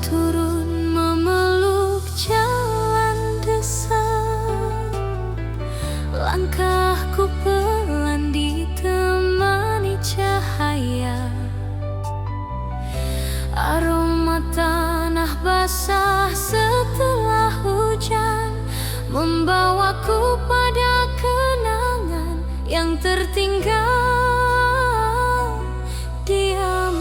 turun memeluk jalan desa, langkahku pelan ditemani cahaya. Aroma tanah basah setelah hujan membawaku pada kenangan yang tertinggal diam-diam.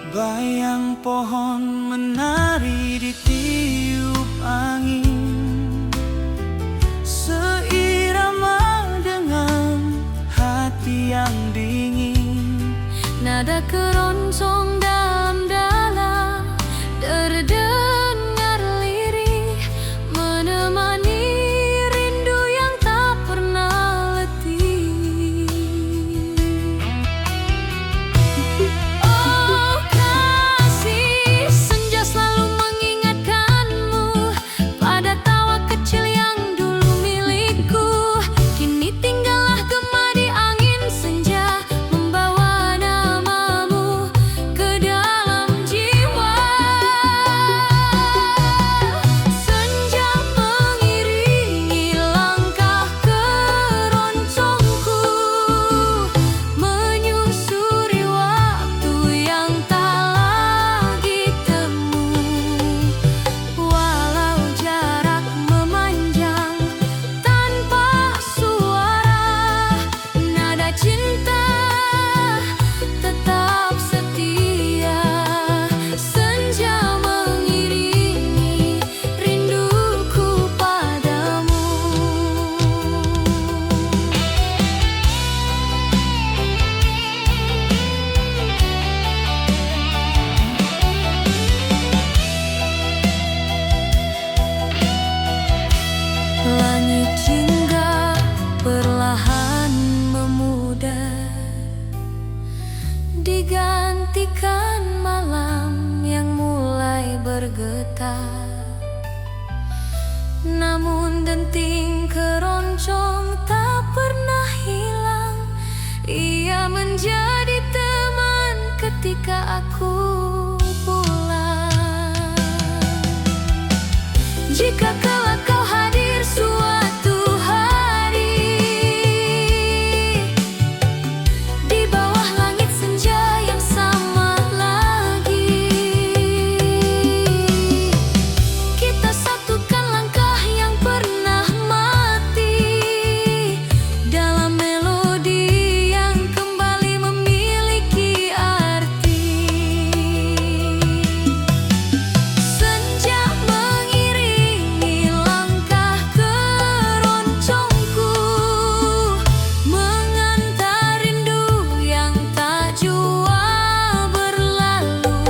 Bayang pohon menari di tiup angin, seirama dengan hati yang dingin. Nada keroncong dalam-dalam terdengar lirih, menemani rindu yang tak pernah letih. Oh kasih, senja selalu mengingatkanmu pada tawa kecil yang dulu milikku. Kini tinggallah gema di angin senja, membawa namamu ke dalam jiwa. Senja mengiringi langkah keroncongku, menyusuri waktu yang tak lagi temu. Walau jarak memanjang tanpa suara, nada cinta tetap setia. Senja mengiringi rinduku padamu. Langit jingga perlahan memudar, digantikan malam yang mulai bergetar. Namun denting keroncong tak pernah hilang, ia menjadi teman ketika aku pulang. Jika kelak kau hadir suatu hari di bawah langit senja yang sama lagi, kita satukan langkah yang pernah mati dalam melodi yang kembali memiliki arti. Senja mengiringi langkah keroncongku, mengantar rindu yang tak jua berlalu.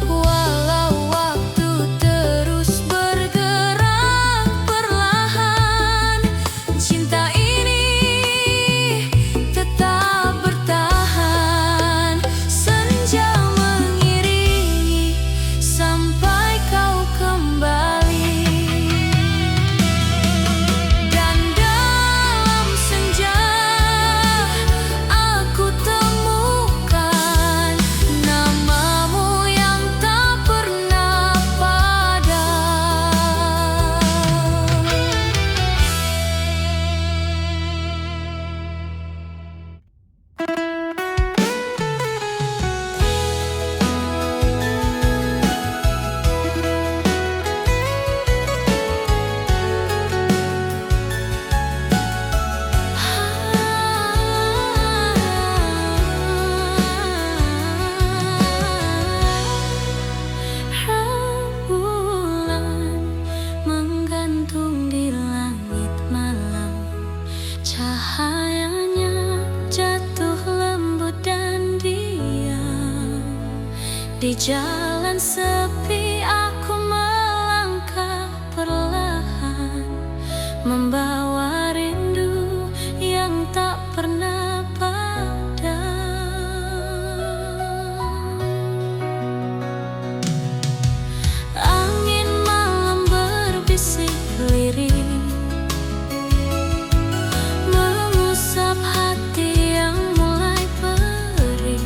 Walau waktu terus bergerak perlahan, cinta ini tetap bertahan. Senja mengiringi sampai kau kembali, dan dalam senja aku temukan namamu yang tak pernah padam. Rembulan menggantung di langit malam, cahayanya jatuh lembut dan diam. Di jalan sepi aku melangkah perlahan, membawa rindu yang tak pernah padam. Angin malam berbisik lirih, mengusap hati yang mulai perih.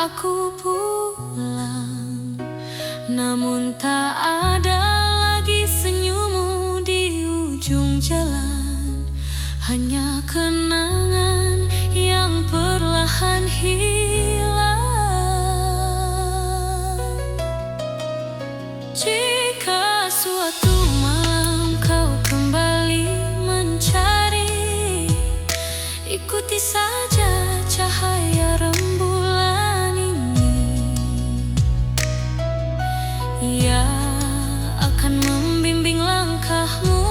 aku pulang, namun tak ada lagi senyummu di ujung jalan. Hanya kenangan yang perlahan hilang. Jika suatu malam kau kembali mencari, ikuti saja cahaya rembulan ini. Ia akan membimbing langkahmu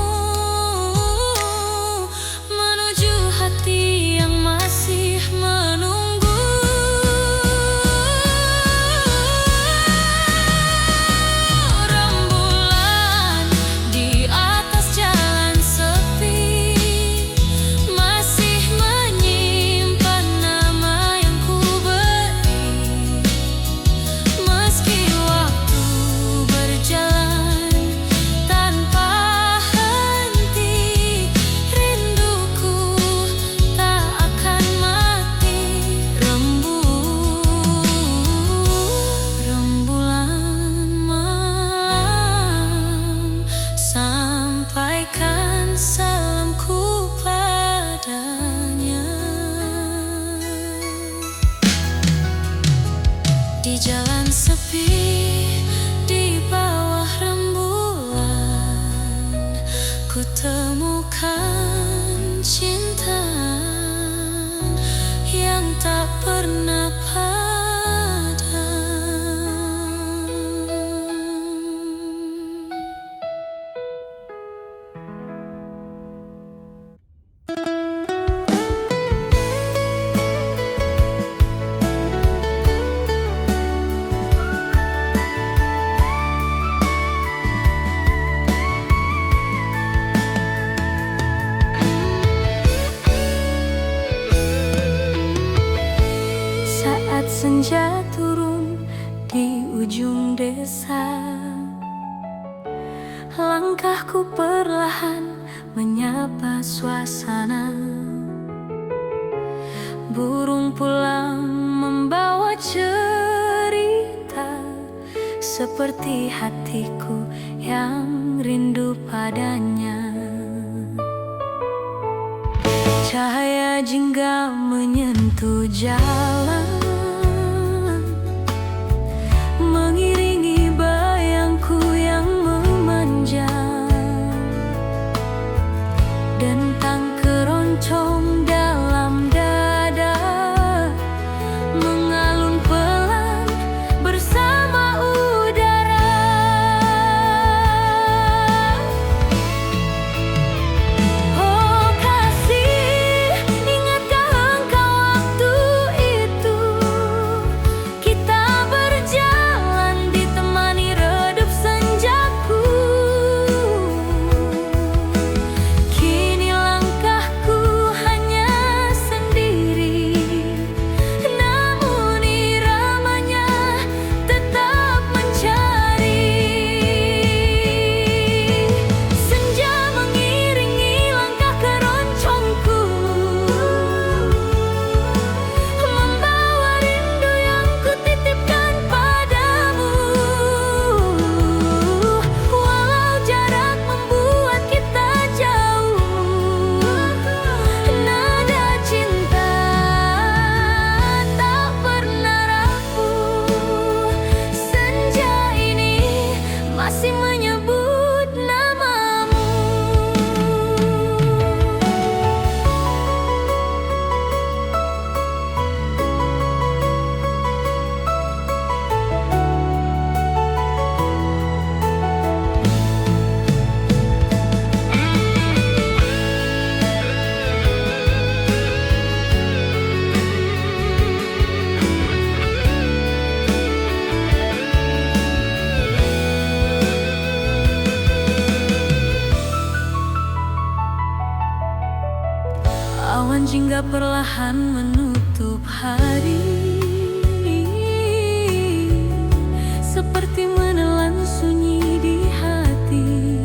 menuju hati yang masih menunggu. Rembulan di atas jalan sepi masih menyimpan nama yang ku beri. Meski waktu berjalan tanpa henti, rinduku tak akan mati. Rembulan malam, sampaikan salamku padanya. Di jalan sepi, di bawah rembulan, ku temukan cinta yang tak pernah padam. Saat senja turun di ujung desa, langkahku perlahan menyapa suasana. Burung pulang membawa cerita, seperti hatiku yang rindu padanya. Cahaya jingga menyentuh jalan, mengiringi bayangku yang memanjang. Dentang keroncong dalam dada mengalun pelan bersama udara. Oh kasih, ingatkah engkau waktu itu kita berjalan ditemani redup senjaku. Kini langkahku hanya sendiri, namun iramanya tetap mencari. Senja mengiringi langkah keroncongku, membawa rindu yang kutitipkan padamu. Walau jarak membuat kita jauh, nada cinta tak pernah rapuh. Senja ini masih menyebut namamu. Awan jingga perlahan menutup hari, seperti menelan sunyi di hati.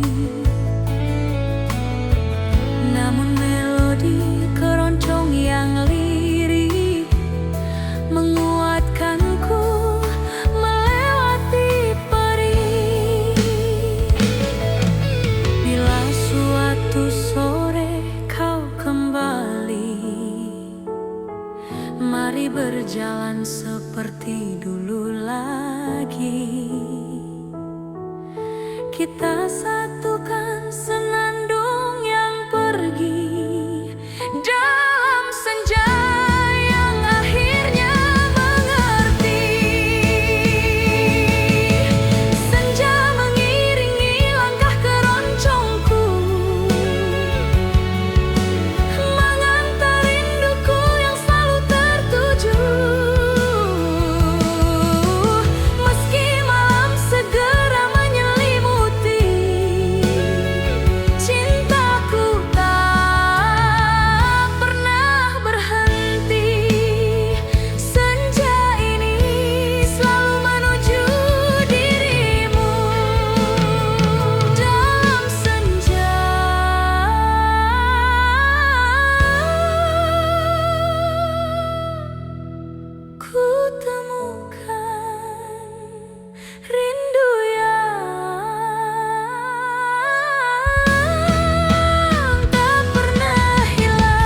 Namun melodi keroncong yang lirik menguatkanku berjalan seperti dulu lagi. Kita satukan senandung yang pergi dalam senja yang akhirnya mengerti. Senja mengiringi langkah keroncongku, mengantar rinduku yang selalu tertuju. Meski malam segera menyelimuti, cintaku tak pernah berhenti. Senja ini selalu menuju dirimu. Dalam senja ku temukan rindu yang tak pernah hilang.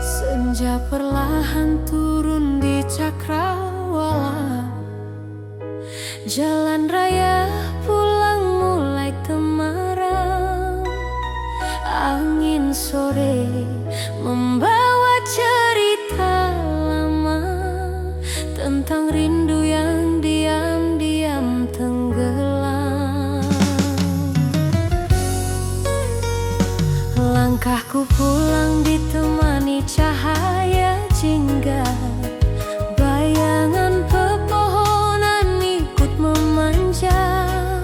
Senja perlahan turun di cakrawala. Jalan raya pulang mulai temaram. Angin sore membawa cerita lama tentang rindu yang diam-diam tenggelam. Langkahku pulang ditemani cahaya jingga. Bayangan pepohonan ikut memanjang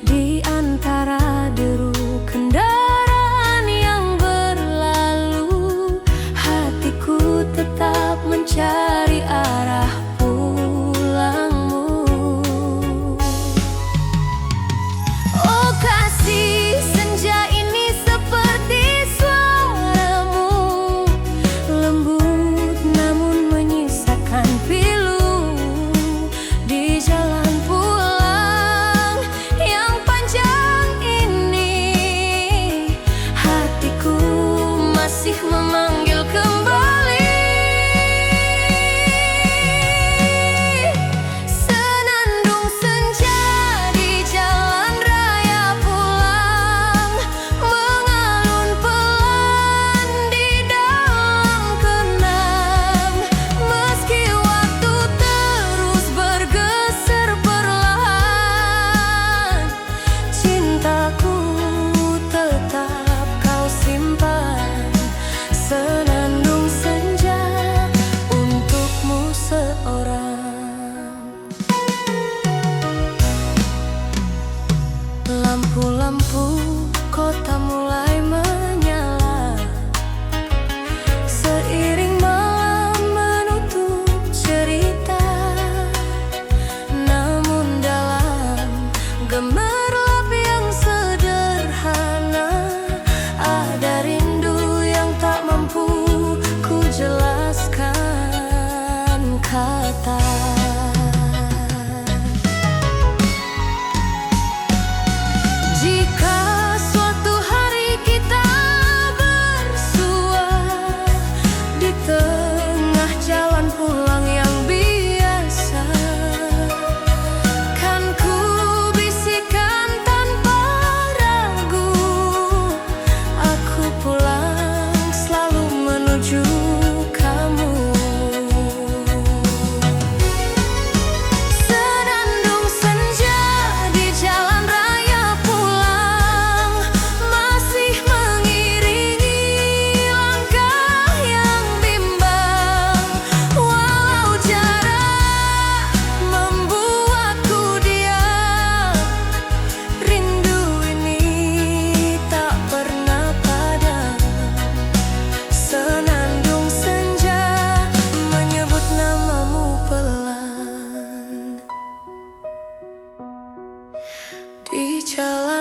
di antara deru kendaraan yang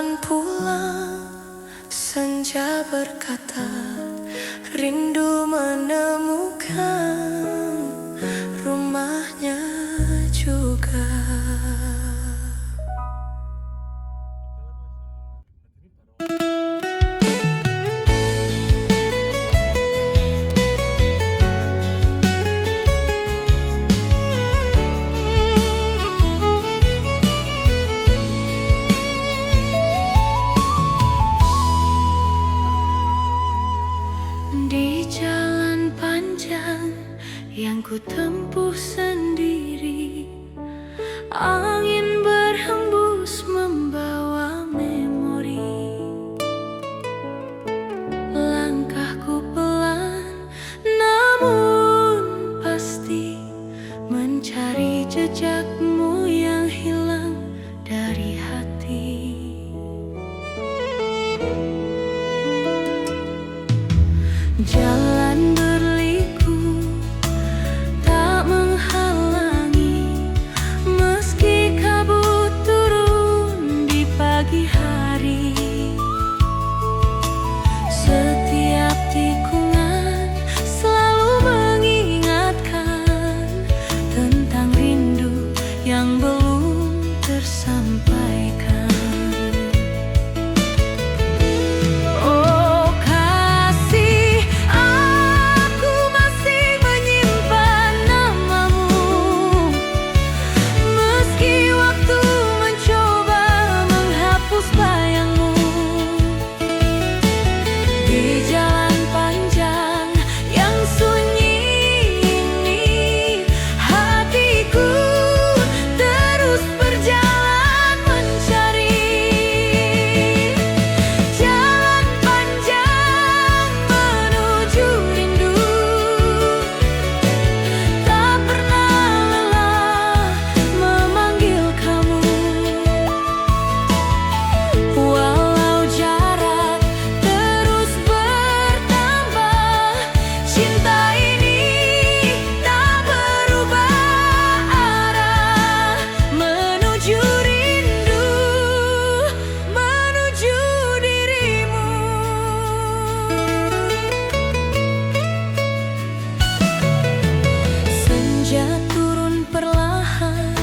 jalan pulang, senja berkata rindu menemukan rumahnya juga. Di jalan panjang yang ku tempuh sendiri, angin berhembus membawa memori. Langkahku pelan namun pasti, mencari jejakmu yang hilang dari hati. Jalan berliku tak menghalangi, meski kabut turun di pagi hari. Setiap tikungan selalu mengingatkan tentang rindu yang belum tersampaikan. Turun perlahan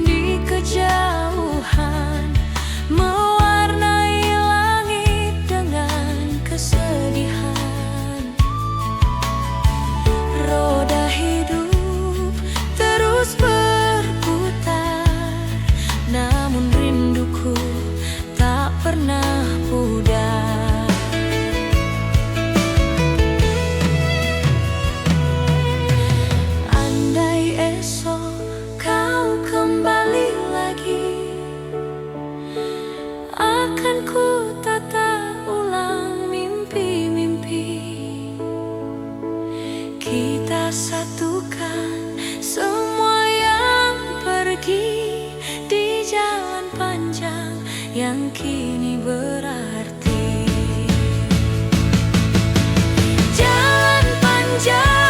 di kejauhan, mewarnai langit dengan kesedihan. Roda hidup terus berputar, namun rinduku tak pernah pudar. Akan ku tata ulang mimpi-mimpi, kita satukan semua yang pergi di jalan panjang yang kini berarti. Jalan panjang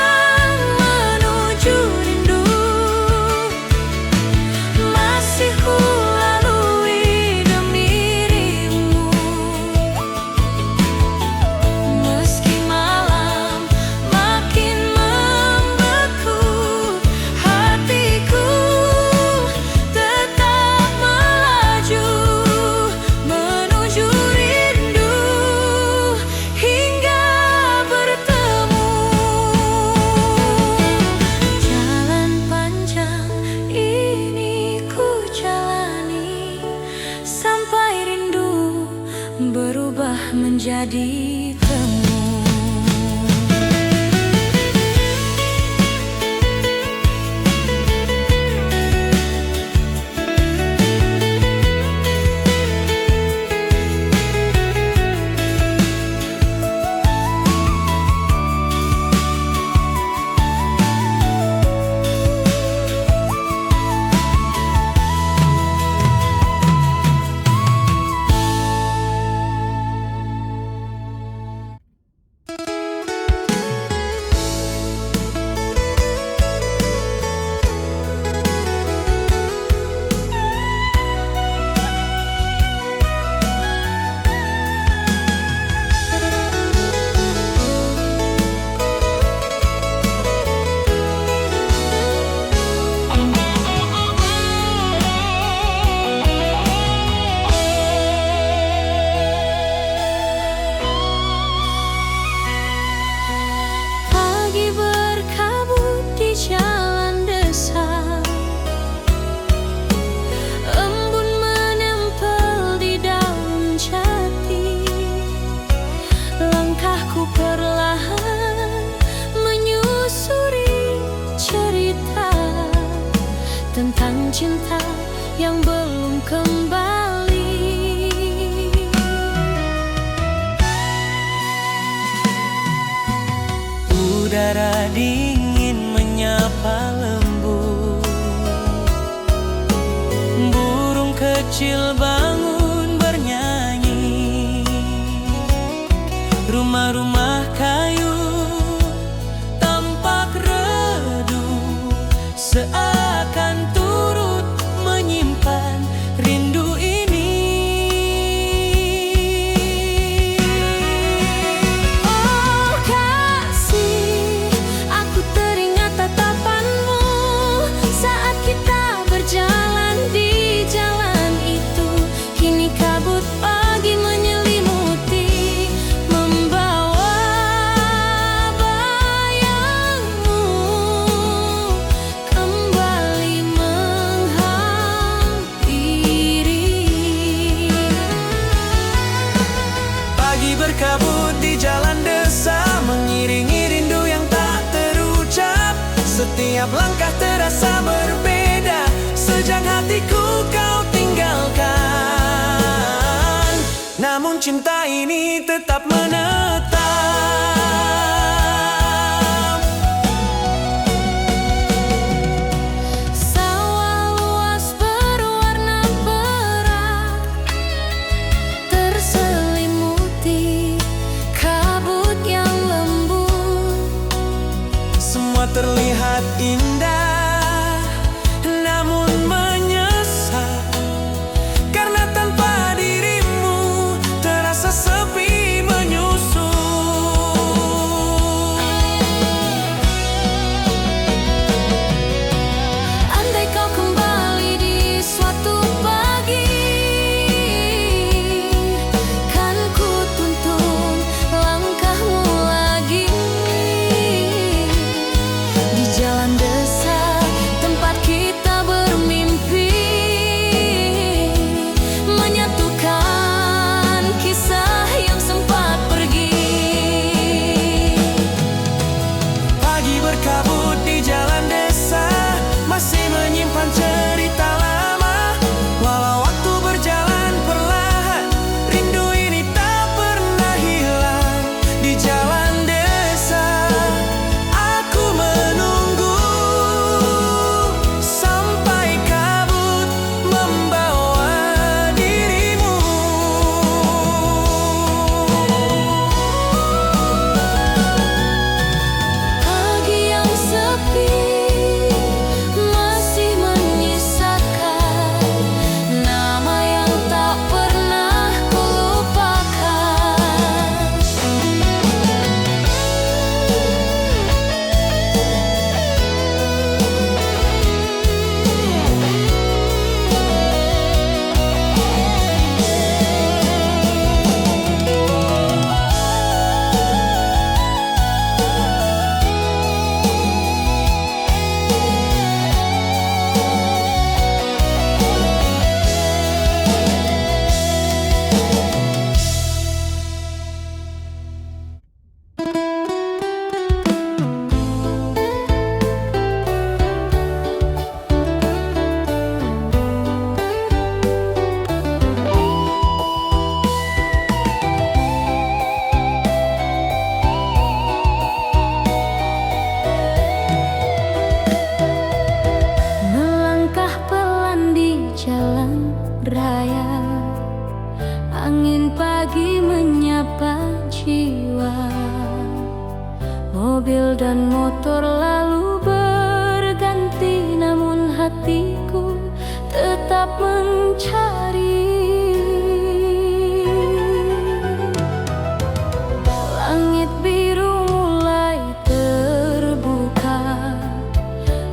berubah menjadi temu. tentang cinta yang belum kembali. Udara dingin menyapa lembut, burung kecil bangun bernyanyi, rumah-rumah kayu tampak redup, seakan turut menyimpan rindu ini. Oh kasih, aku teringat tatapanmu saat kita berjalan di jalan itu. Kini kabut pagi menyelimuti, membawa bayangmu kembali menghampiri. Pagi berkabut di jalan desa, mengiringi rindu yang tak terucap. Setiap langkah terasa berbeda, sejak hatiku kau tinggalkan. Namun cinta ini tetap menetap. Sawah luas berwarna perak, terselimuti kabut yang lembut. Semua terlihat indah, namun menyesal, karena tanpa dirimu terasa sepi menyusul. Andai kau kembali di suatu pagi, kan ku tuntun langkahmu lagi di jalan desa tempat kita bermimpi, menyatukan kisah yang sempat pergi. Pagi berkabut di jalan desa, masih menyimpan cerita lama. Walau waktu berjalan perlahan, rindu ini tak pernah hilang. Di jalan desa, aku menunggu sampai kabut membawa dirimu. Pagi yang sepi masih menyisakan nama yang tak pernah kulupakan. Melangkah pelan di jalan raya, angin pagi menyapa jiwa. Mobil dan motor lalu berganti, namun hatiku tetap mencari. Langit biru mulai terbuka,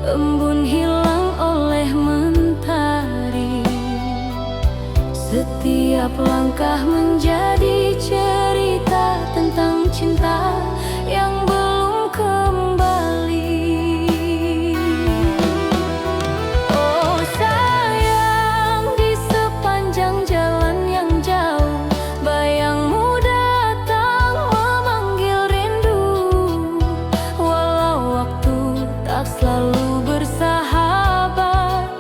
embun hilang oleh mentari. Setiap langkah menjadi cerita tentang cinta yang belum kembali. Oh sayang, di sepanjang jalan yang jauh, bayangmu datang memanggil rindu. Walau waktu tak selalu bersahabat,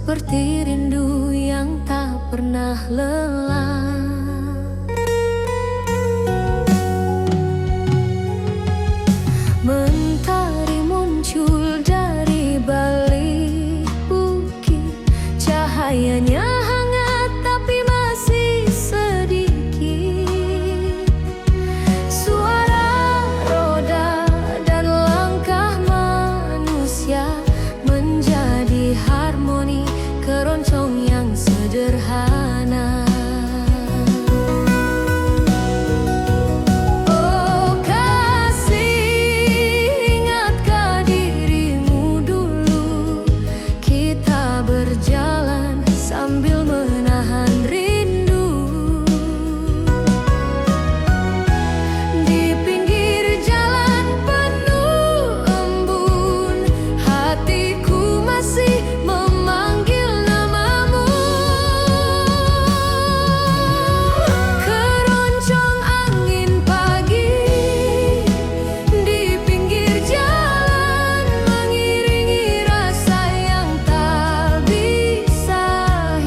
seperti rindu yang tak pernah lelah. Mentari muncul dari balik bukit, cahayanya hangat tapi masih sedikit. Suara roda dan langkah manusia menjadi harmoni keroncong yang sederhana. Oh kasih, ingatkah dirimu dulu, kita berjalan sambil menahan rindu. Di pinggir jalan penuh embun, hatiku masih memanggil namamu. Keroncong angin pagi di pinggir jalan mengiringi rasa yang tak bisa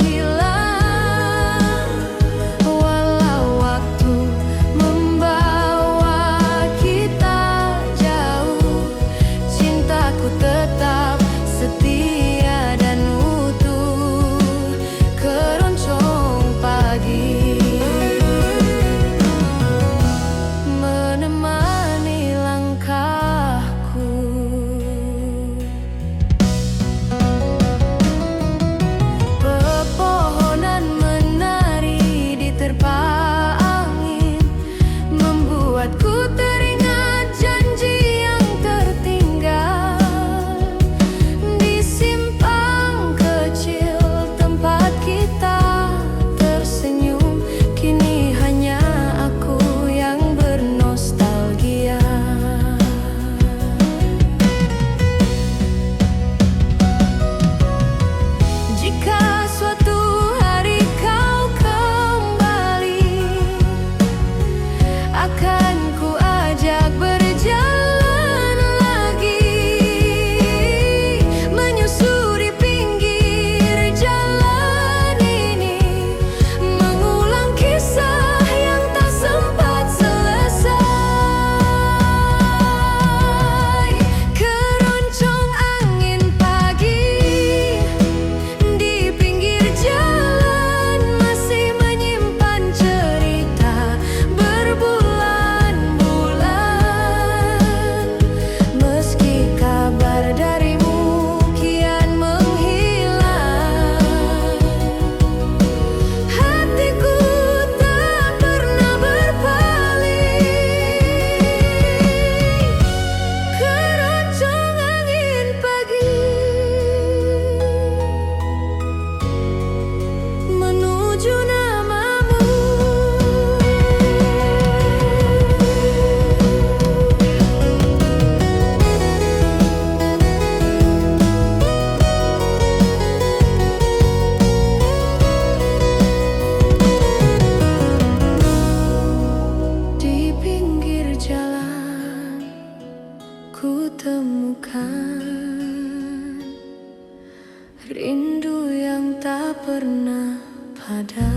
hilang. Walau waktu membawa kita jauh, cintaku tetap setia dan utuh. Keroncong pagi menemani langkahku. Pepohonan menari diterpa angin, membuatku teringat janji yang tertinggal. Di simpang kecil tempat kita tersenyum, kini hanya aku yang bernostalgia. Jika suatu hari kau kembali, akan ku ajak berjalan lagi, menyusuri pinggir jalan ini, mengulang kisah yang tak sempat selesai. Keroncong angin pagi di pinggir jalan masih menyimpan cerita berbulan-bulan. Meski kabar darimu kian menghilang, hatiku tak pernah berpaling. Keroncong angin pagi menuju namamu. Di pinggir jalan ku temukan rindu yang tak pernah padam.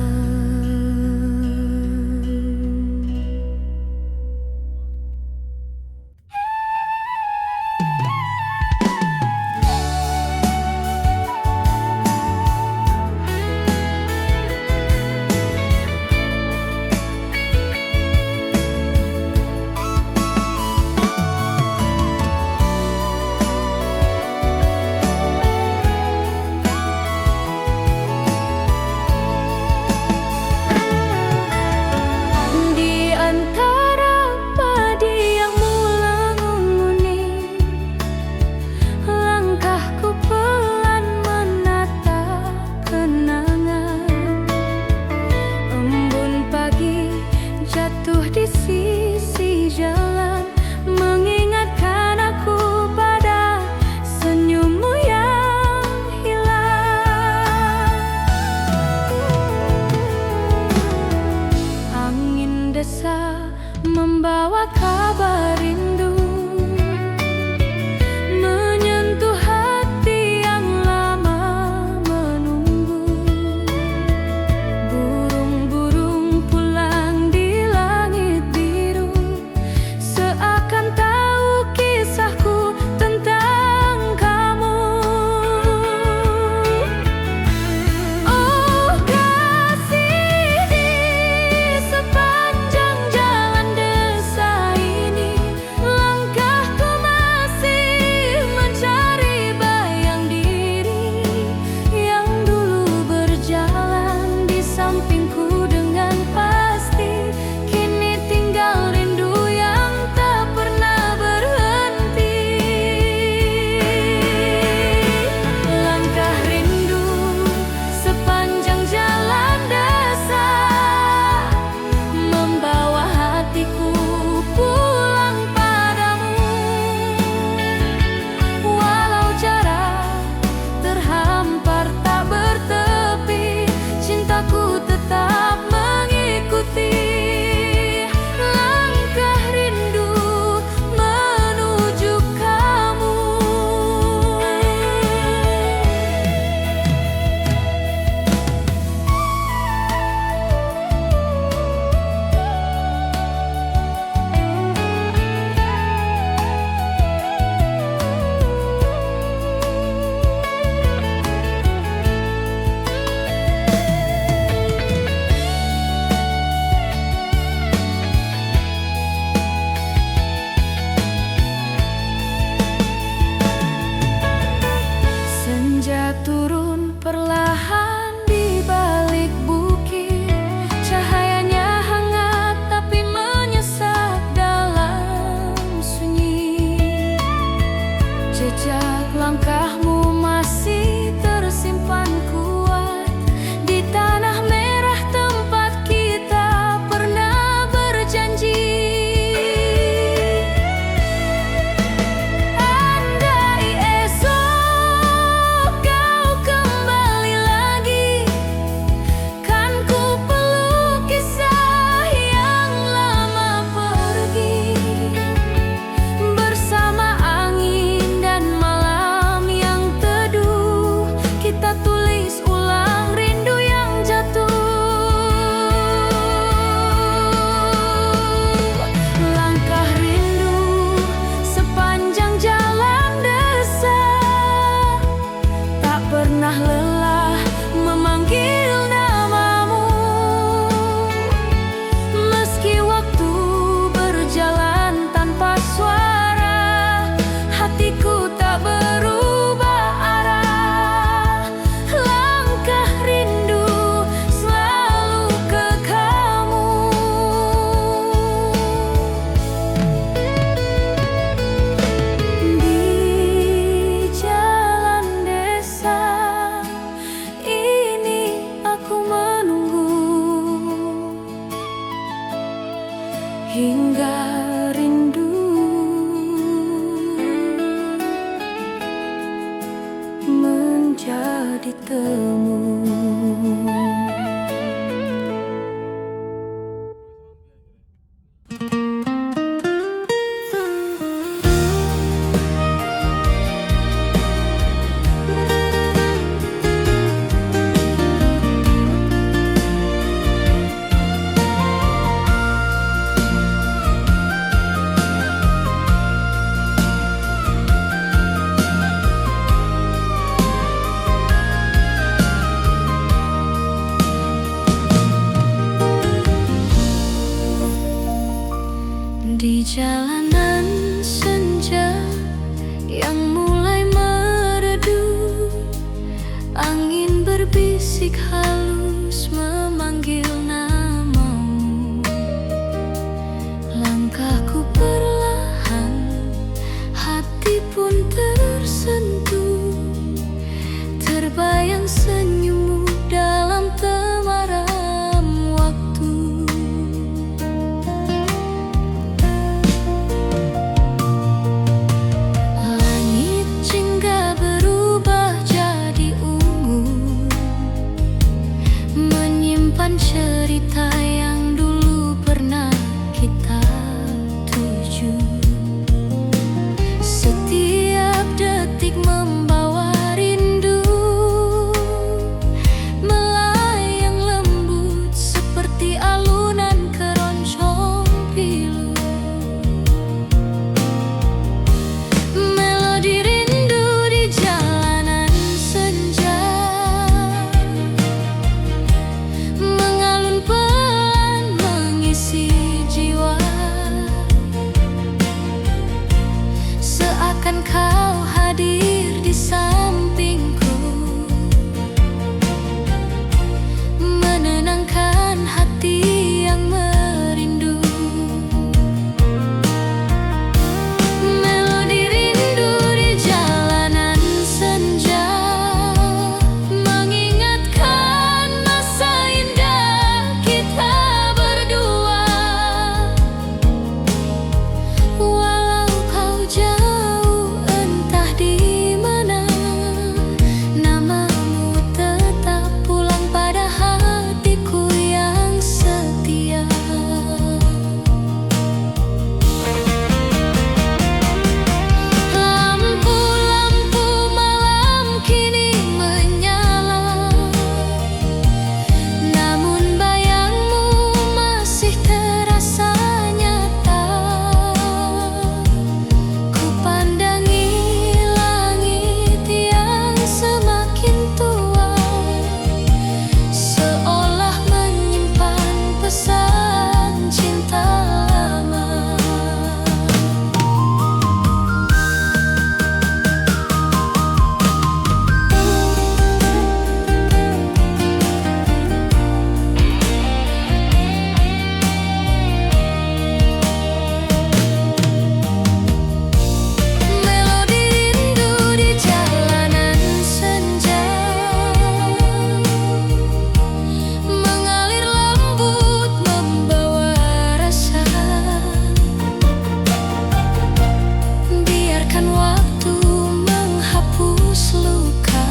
hingga rindu menjadi temu. Di jalanan senja yang mulai meredup, angin berbisik halus memanggil namamu. Langkahku perlahan, hati pun tersentuh, terbayang senyummu dalam temaram waktu. Langit jingga berubah jadi ungu, menyimpan cerita yang dulu pernah kita tuju. Setiap detik membawa rindu, melayang lembut seperti alunan keroncong pilu. Melodi rindu di jalanan senja, mengalun pelan mengisi jiwa. Seakan kau hadir di sampingku, menenangkan hati yang merindu. Melodi rindu di jalanan senja, mengingatkan masa indah kita berdua. Walau kau jauh entah di mana, namamu tetap pulang pada hatiku yang setia. Lampu-lampu malam kini menyala, namun bayangmu masih terasa nyata. Ku pandangi langit yang semakin tua, seolah menyimpan pesan cinta lama. Melodi rindu di jalanan senja, mengalir lembut membawa rasa. Biarkan waktu menghapus luka,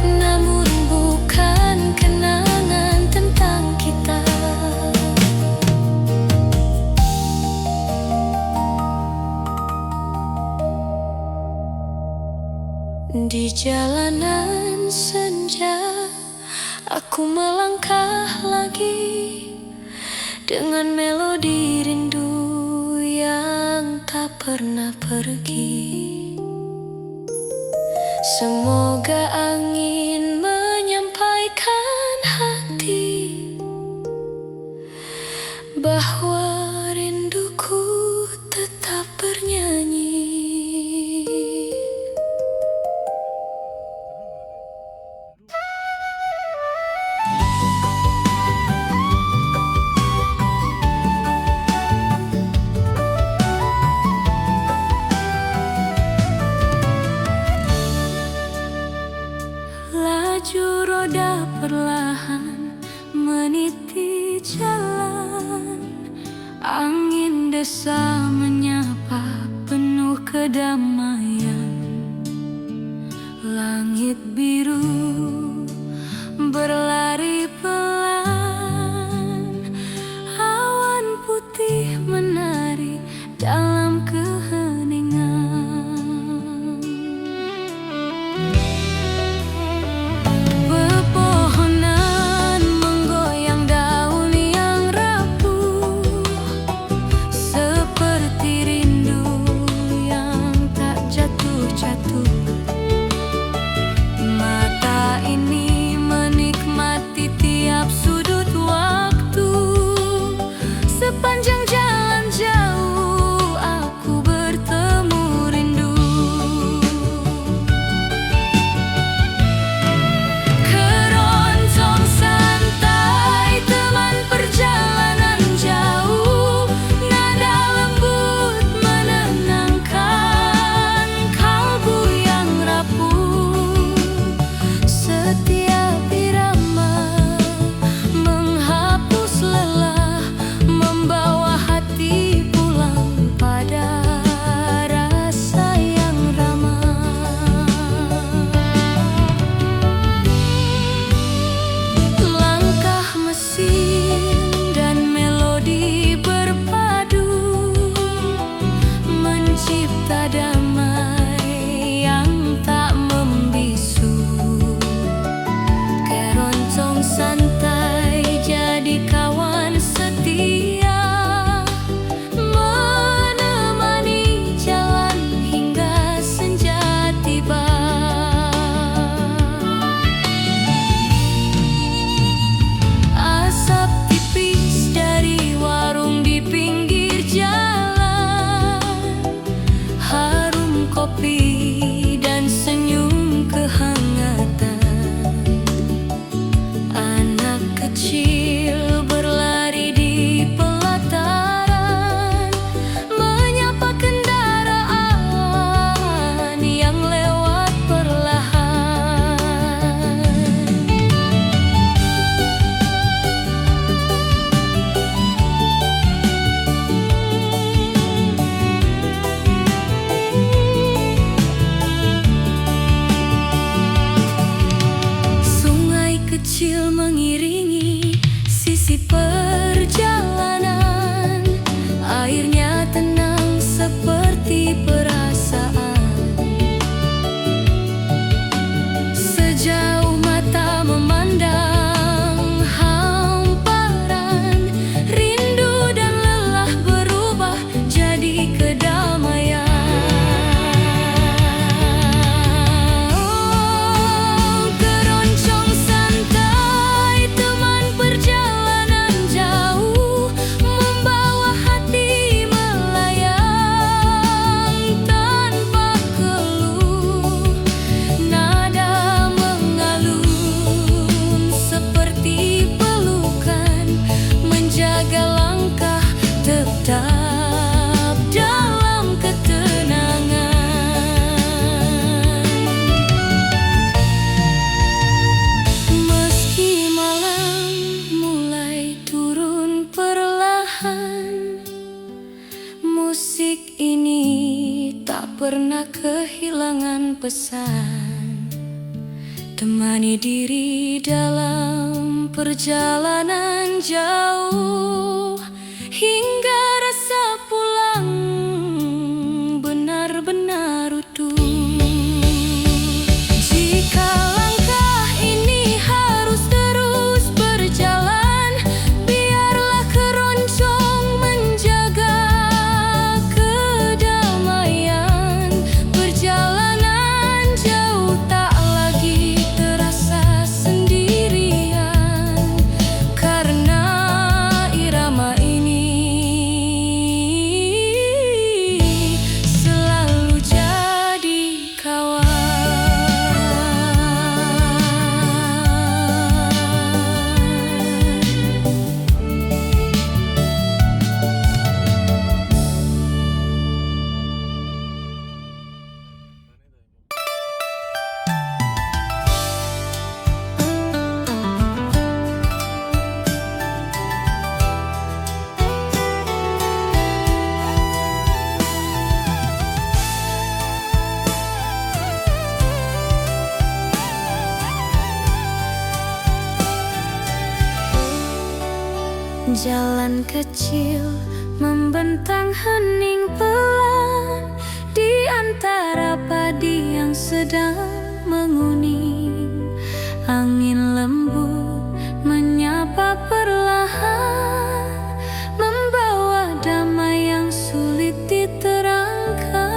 namun bukan kenangan tentang kita. Di jalanan senja, aku melangkah lagi dengan melodi rindu yang tak pernah pergi. Semoga angin menyampaikan hati bahwa rinduku tetap bernyanyi. La desa menyapa penuh kedamaian. Langit biru berlari pelan, awan putih menari dalam keheningan. Pepohonan menggoyang daun yang rapuh, seperti rindu yang tak jatuh-jatuh. Mata ini menikmati tiap sudut waktu. Sepanjang jalan jauh aku bertemu rindu. Keroncong santai teman perjalanan jauh, nada lembut menenangkan kalbu yang rapuh. Setiap irama menghapus lelah, membawa hati pulang pada rasa yang ramah. Langkah mesin dan melodi berpadu, mencipta damai yang tak membisu. Keroncong santai jadi kawan setia, menemani jalan hingga senja tiba. Asap tipis dari warung di pinggir jalan, harum kopi dan senyum kehangatan. Anak kecil berlari di pelataran, menyapa kendaraan yang lewat perlahan. Sungai kecil mengiringi sisi perjalanan, airnya tenang seperti perasaan. Sejauh mata memandang hamparan, rindu dan lelah berubah jadi kedamaian. Keroncong santai teman perjalanan jauh, membawa hati melayang tanpa keluh. Nada mengalun seperti pelukan, menjaga langkah tetap dalam ketenangan. Meski malam mulai turun perlahan, musik ini tak pernah kehilangan pesan. Temani diri dalam perjalanan jauh, hingga rasa pulang benar-benar utuh. Jika langkah ini harus terus berjalan, biarlah keroncong menjaga kedamaian. Perjalanan jauh tak lagi terasa sendirian, karena irama ini Jalan kecil membentang hening pelan di antara padi yang sedang menguning. Angin lembut menyapa perlahan, membawa damai yang sulit diterangkan.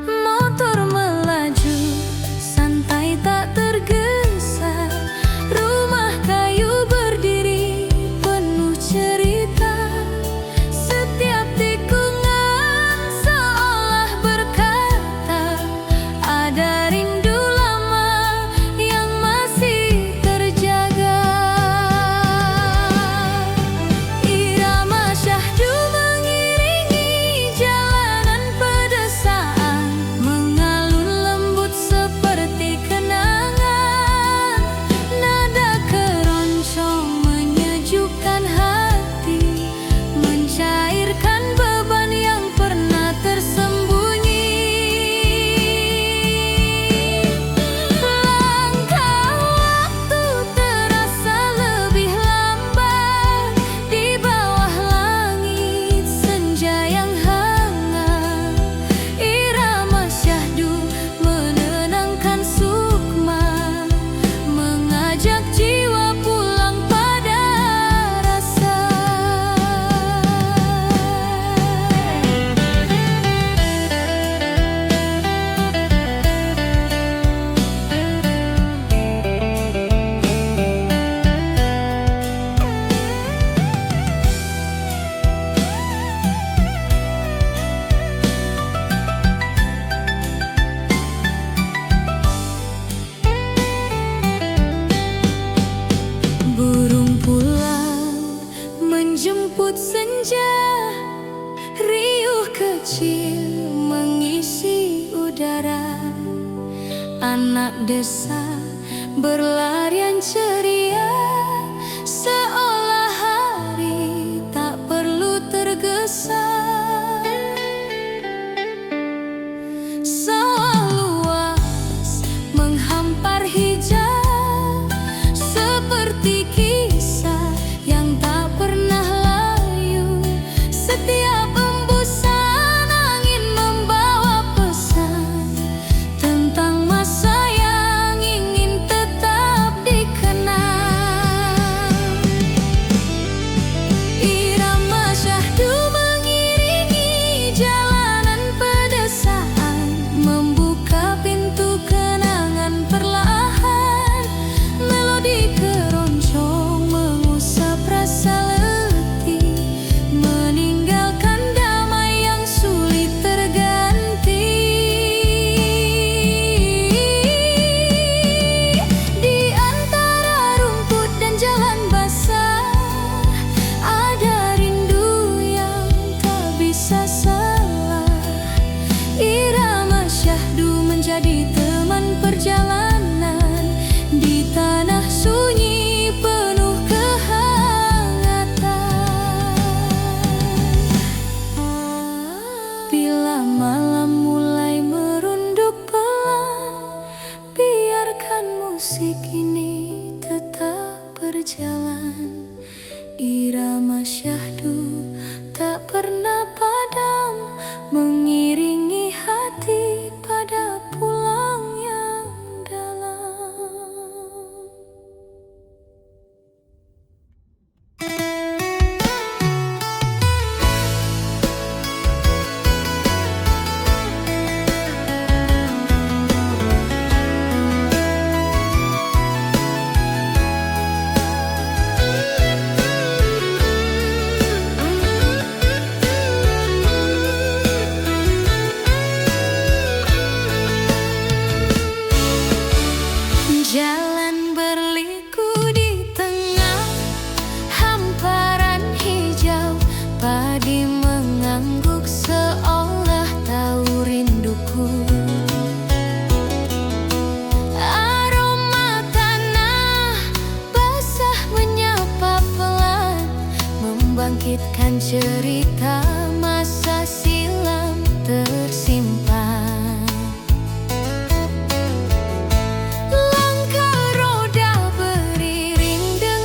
Motor melaju santai tak tergesa, rumah kayu berdiri penuh cerita. Setiap tikungan seolah berkata, ada rindu lama yang masih terjaga. Irama syahdu mengiringi jalanan pedesaan, mengalun lembut seperti kenangan. Nada keroncong menyejukkan hati, mencairkan beban yang pernah tersembunyi. Langkah waktu terasa lebih lambat di bawah langit senja yang hangat. Irama syahdu menenangkan sukma, mengajak jiwa pulang pada rasa. Burung pulang menjemput senja, riuh kecil mengisi udara. Anak desa berlarian ceria, seolah hari tak perlu tergesa. Sawah luas menghampar hijau, seperti kisah yang tak pernah layu. Setiap embusan angin membawa pesan tentang masa yang ingin tetap dikenang. Irama syahdu mengiringi jalanan pedesaan, membuka pintu kenangan perlahan. Melodi keroncong mengusap rasa letih, meninggalkan damai yang sulit terganti. Di antara rumput dan jalan basah, ada rindu yang tak bisa salah. Irama syahdu menjadi teman perjalanan di tanah sunyi penuh kehangatan. Bila malam mulai merunduk pelan, biarkan musik ini tetap berjalan. Irama syahdu tak pernah padam, mengiringi hati pada pulang yang dalam. Jalan berliku di tengah hamparan hijau, padi mengangguk seolah tahu rinduku. Aroma tanah basah menyapa pelan, membangkitkan cerita masa silam tersimpan. Langkah roda beriring dengan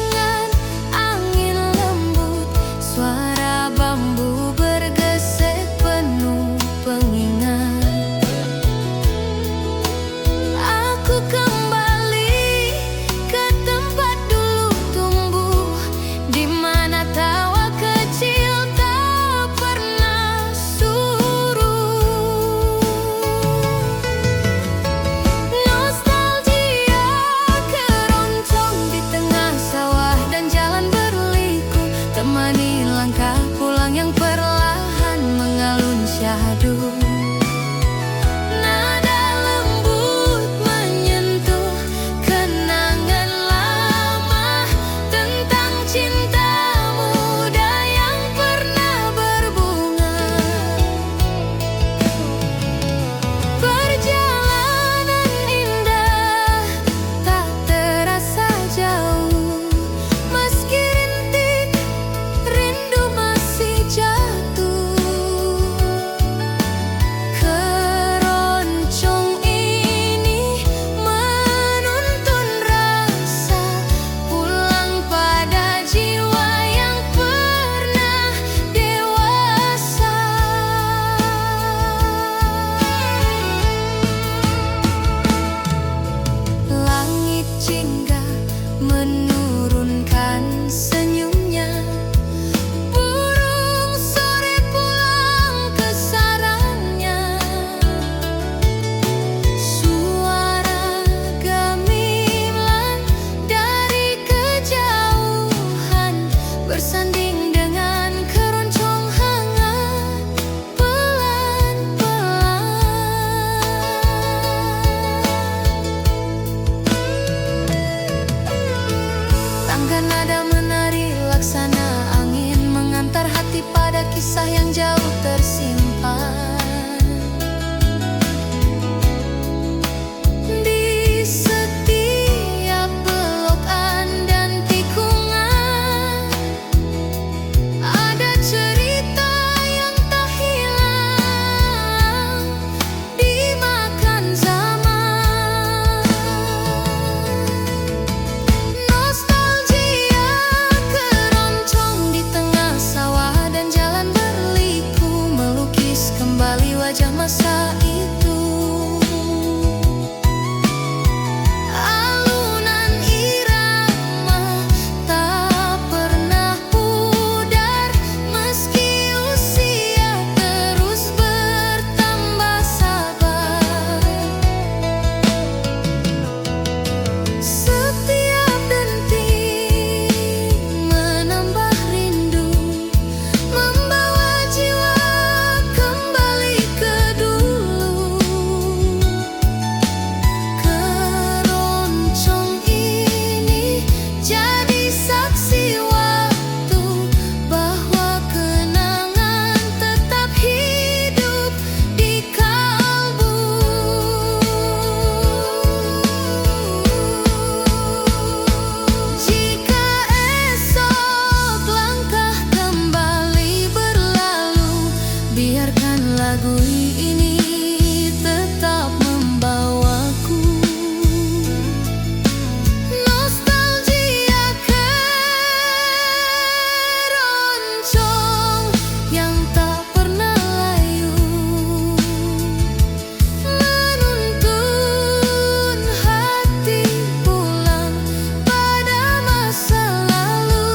kisah yang jauh tersimpan. Di setiap belokan dan tikungan ada cerita yang tak hilang dimakan zaman. Nostalgia keroncong di tengah sawah dan jalan berliku, melukis kembali wajah masa itu. Alunan irama tak pernah pudar, meski usia terus bertambah sabar. Setiap denting menambah rindu, membawa jiwa kembali ke dulu. Keroncong ini jadi saksi waktu bahwa kenangan tetap hidup di kalbu. Jika esok langkah kembali berlalu, biarkan lagu ini tetap membawaku. Nostalgia keroncong yang tak pernah layu, menuntun hati pulang pada masa lalu.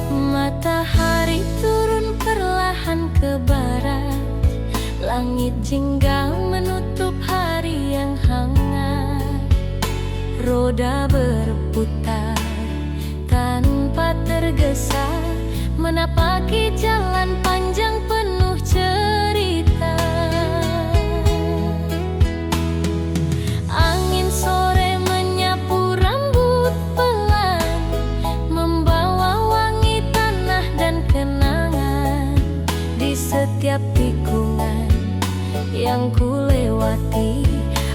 Matahari turun perlahan ke barat, langit jingga menutup hari yang hangat. Roda berputar tanpa tergesa, menapaki jalan panjang penuh cerita. Angin sore menyapu rambut pelan, membawa wangi tanah dan kenangan. Di setiap tikungan yang ku lewati,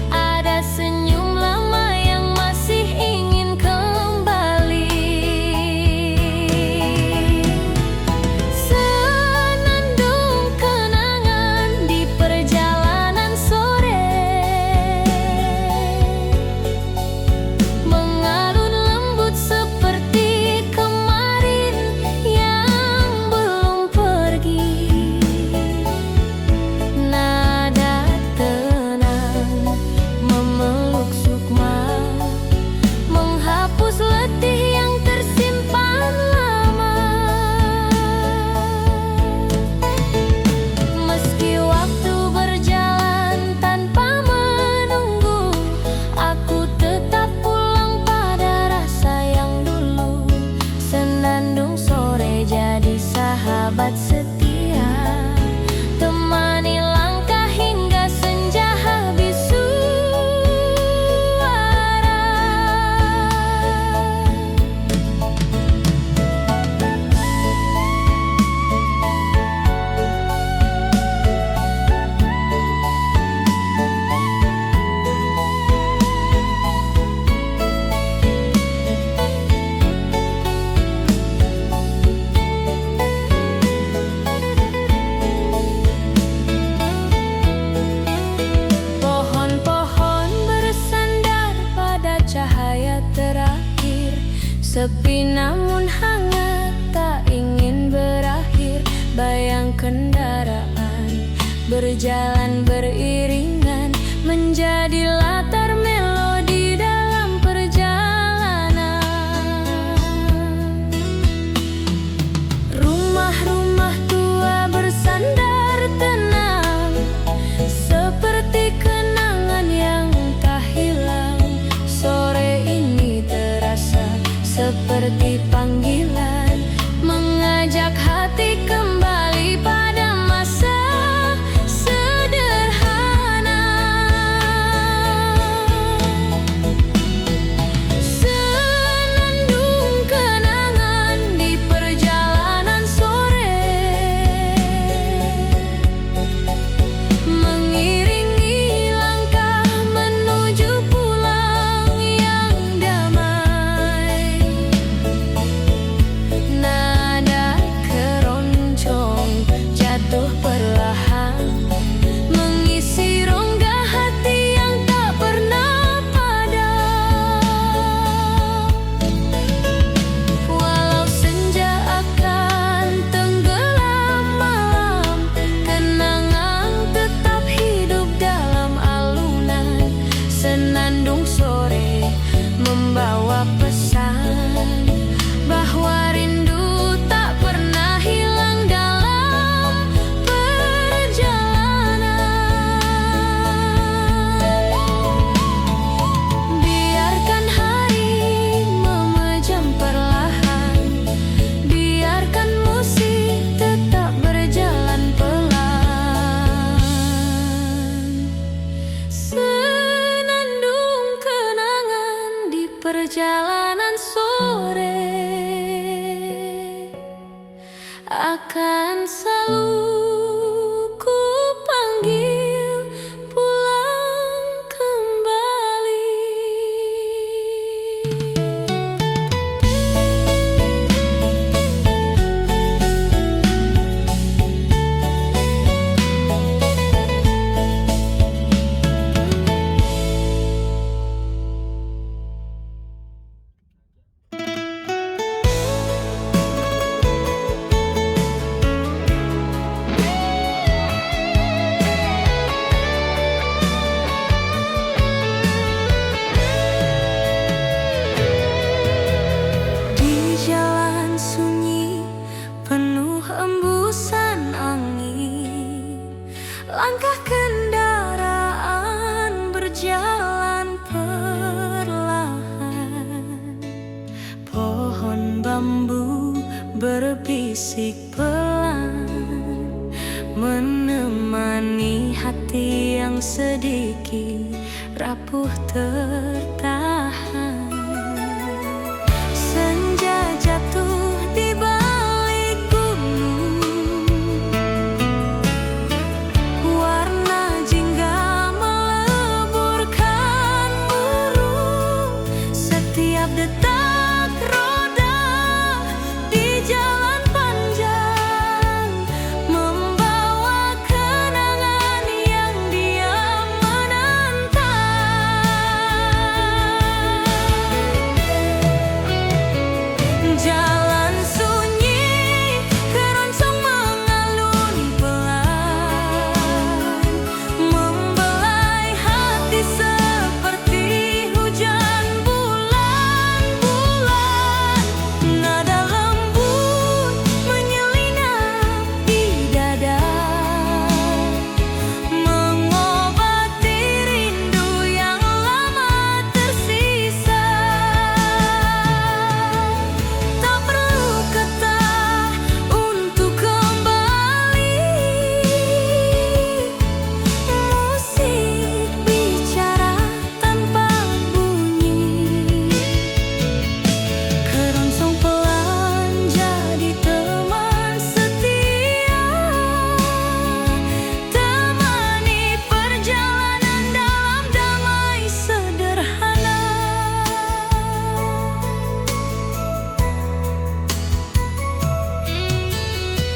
ada senyum lama yang masih ingin kembali. Senandung kenangan di perjalanan sore, mengalun lembut seperti kemarin yang belum pergi. Nada tenang memeluk sukma, menghapus letih yang tersimpan lama. Meski waktu berjalan tanpa menunggu, aku tetap pulang pada rasa yang dulu. Senandung sore jadi sahabat setia, temani langkah hingga senja habis suara. Pohon-pohon bersandar pada cahaya terakhir, sepi namun hangat tak ingin berakhir. Bayang kendaraan berjalan beriringan, menjadi latar melodi dalam perjalanan. Rumah-rumah tua bersandar tenang, seperti panggilan, mengajak hati kembali pada masa sederhana. Senandung kenangan di perjalanan sore, mengiringi langkah menuju pulang yang damai. Nada keroncong jatuh perlahan, mengisi rongga hati yang tak pernah padam. Walau senja akan tenggelam malam, kenangan tetap hidup dalam alunan. Senandung sore membawa pesan bahwa rindu tak pernah hilang dalam perjalanan. Biarkan hari memejam perlahan, biarkan musik tetap berjalan pelan. Senandung kenangan di perjalanan sore akan selalu ku panggil pulang kembali. Di jalan sunyi penuh embusan angin, langkah kendaraan berjalan perlahan. Pohon bambu berbisik pelan, menemani hati yang sedikit rapuh tertahan. Senja jatuh di balik gunung, warna jingga meleburkan burung. Setiap detak roda di jalan panjang membawa kenangan yang diam menantang. Jalan sunyi, keroncong mengalun pelan, membelai hati seperti hujan bulan-bulan. Nada lembut menyelinap di dada, mengobati rindu yang lama tersisa. Tak perlu kata untuk kembali, musik bicara tanpa bunyi. Keroncong pelan jadi teman setia, temani perjalanan dalam damai sederhana.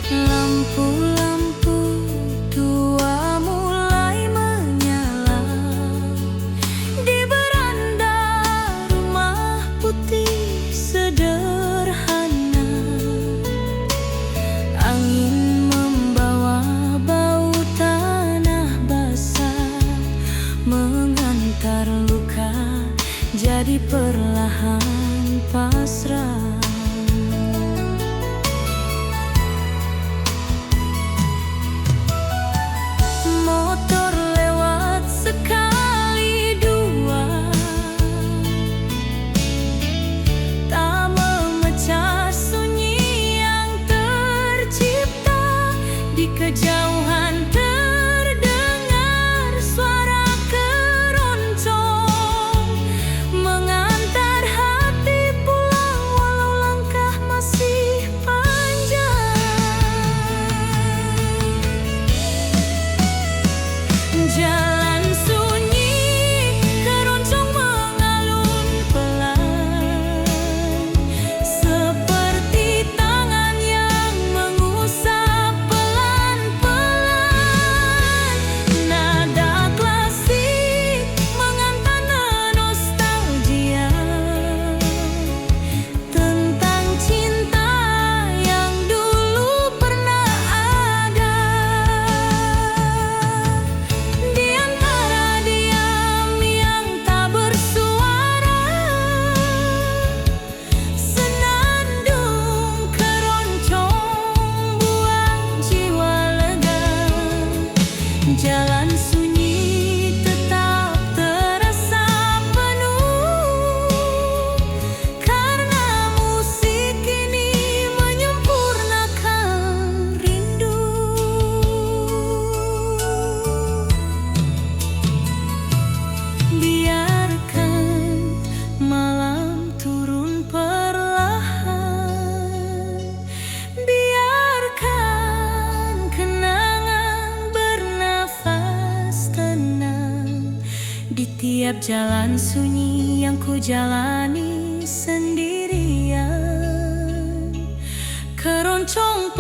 Lampu-lampu tua mulai menyala di beranda rumah putih sederhana. Angin membawa bau tanah basah, mengantar luka jadi perlahan pasrah. Motor lewat sekali dua, tak Di tiap jalan sunyi yang ku jalani sendirian, keroncong